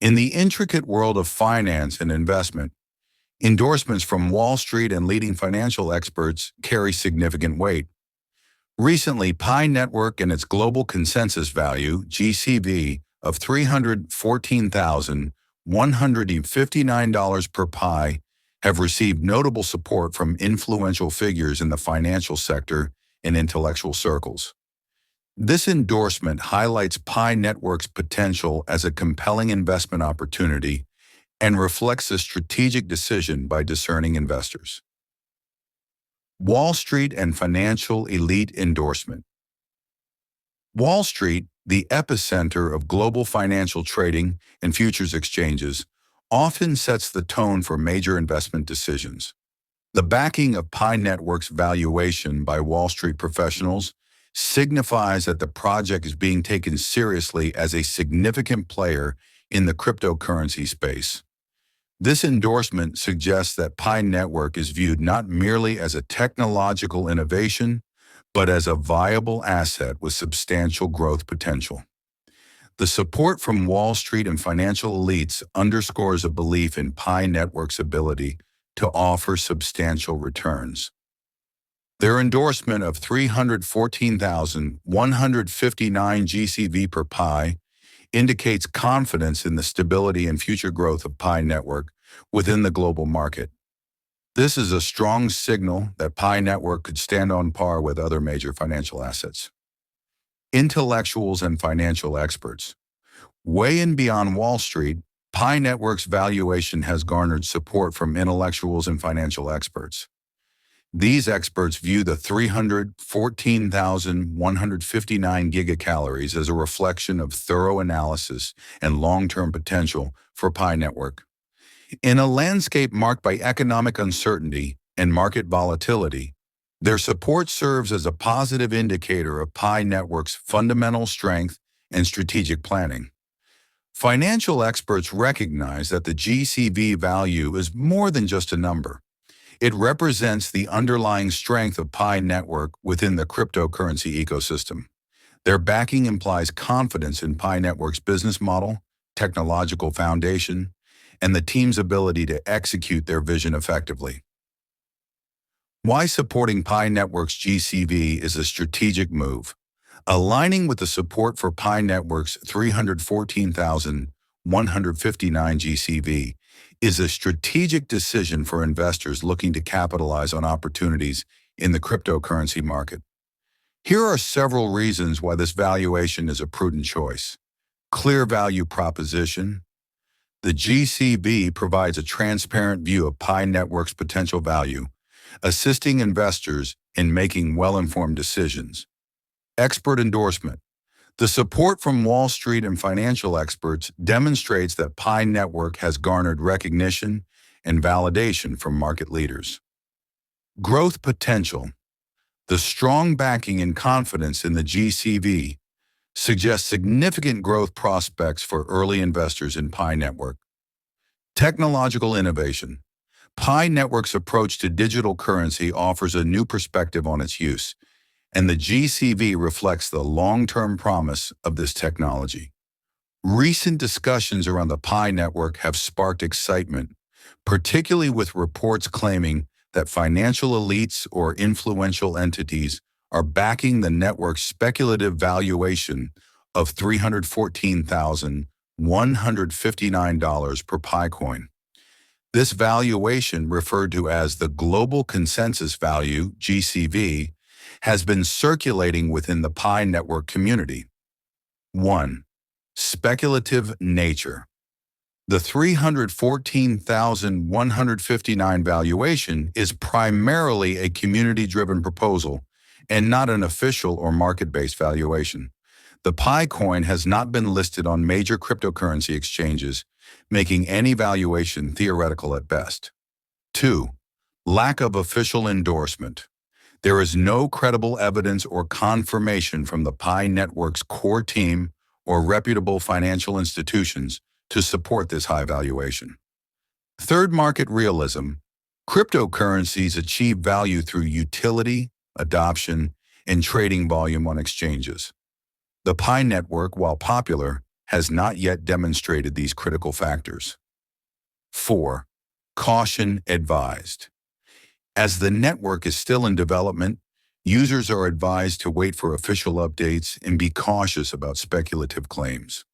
In the intricate world of finance and investment, endorsements from Wall Street and leading financial experts carry significant weight. Recently, PiNetwork and its global consensus value, GCV, of $314,159 per Pi have received notable support from influential figures in the financial sector and intellectual circles. This endorsement highlights PiNetwork's potential as a compelling investment opportunity and reflects a strategic decision by discerning investors. Wall Street and financial elite endorsement. Wall Street, the epicenter of global financial trading and futures exchanges, often sets the tone for major investment decisions. The backing of PiNetwork's valuation by Wall Street professionals signifies that the project is being taken seriously as a significant player in the cryptocurrency space. This endorsement suggests that PiNetwork is viewed not merely as a technological innovation, but as a viable asset with substantial growth potential. The support from Wall Street and financial elites underscores a belief in PiNetwork's ability to offer substantial returns. Their endorsement of 314,159 GCV per Pi indicates confidence in the stability and future growth of PiNetwork within the global market. This is a strong signal that PiNetwork could stand on par with other major financial assets. Intellectuals and financial experts. Way in beyond Wall Street, PiNetwork's valuation has garnered support from intellectuals and financial experts. These experts view the 314,159 gigacalories as a reflection of thorough analysis and long-term potential for PiNetwork. In a landscape marked by economic uncertainty and market volatility, their support serves as a positive indicator of PiNetwork's fundamental strength and strategic planning. Financial experts recognize that the GCV value is more than just a number. It represents the underlying strength of PiNetwork within the cryptocurrency ecosystem. Their backing implies confidence in PiNetwork's business model, technological foundation, and the team's ability to execute their vision effectively. Why supporting PiNetwork's GCV is a strategic move. Aligning with the support for PiNetwork's 314,159 GCV is a strategic decision for investors looking to capitalize on opportunities in the cryptocurrency market. Here are several reasons why this valuation is a prudent choice. Clear value proposition. The GCV provides a transparent view of PiNetwork's potential value, assisting investors in making well-informed decisions. Expert endorsement. The support from Wall Street and financial experts demonstrates that PiNetwork has garnered recognition and validation from market leaders. Growth potential. The strong backing and confidence in the GCV suggests significant growth prospects for early investors in PiNetwork. Technological innovation. PiNetwork's approach to digital currency offers a new perspective on its use, and the GCV reflects the long-term promise of this technology. Recent discussions around the PiNetwork have sparked excitement, particularly with reports claiming that financial elites or influential entities are backing the network's speculative valuation of $314,159 per Pi coin. This valuation, referred to as the Global Consensus Value, GCV, has been circulating within the PiNetwork community. 1. Speculative nature. The 314,159 valuation is primarily a community-driven proposal and not an official or market-based valuation. The Pi coin has not been listed on major cryptocurrency exchanges, making any valuation theoretical at best. 2. Lack of official endorsement. There is no credible evidence or confirmation from the PiNetwork's core team or reputable financial institutions to support this high valuation. Third, market realism. Cryptocurrencies achieve value through utility, adoption, and trading volume on exchanges. The PiNetwork, while popular, has not yet demonstrated these critical factors. 4. Caution advised. As the network is still in development, users are advised to wait for official updates and be cautious about speculative claims.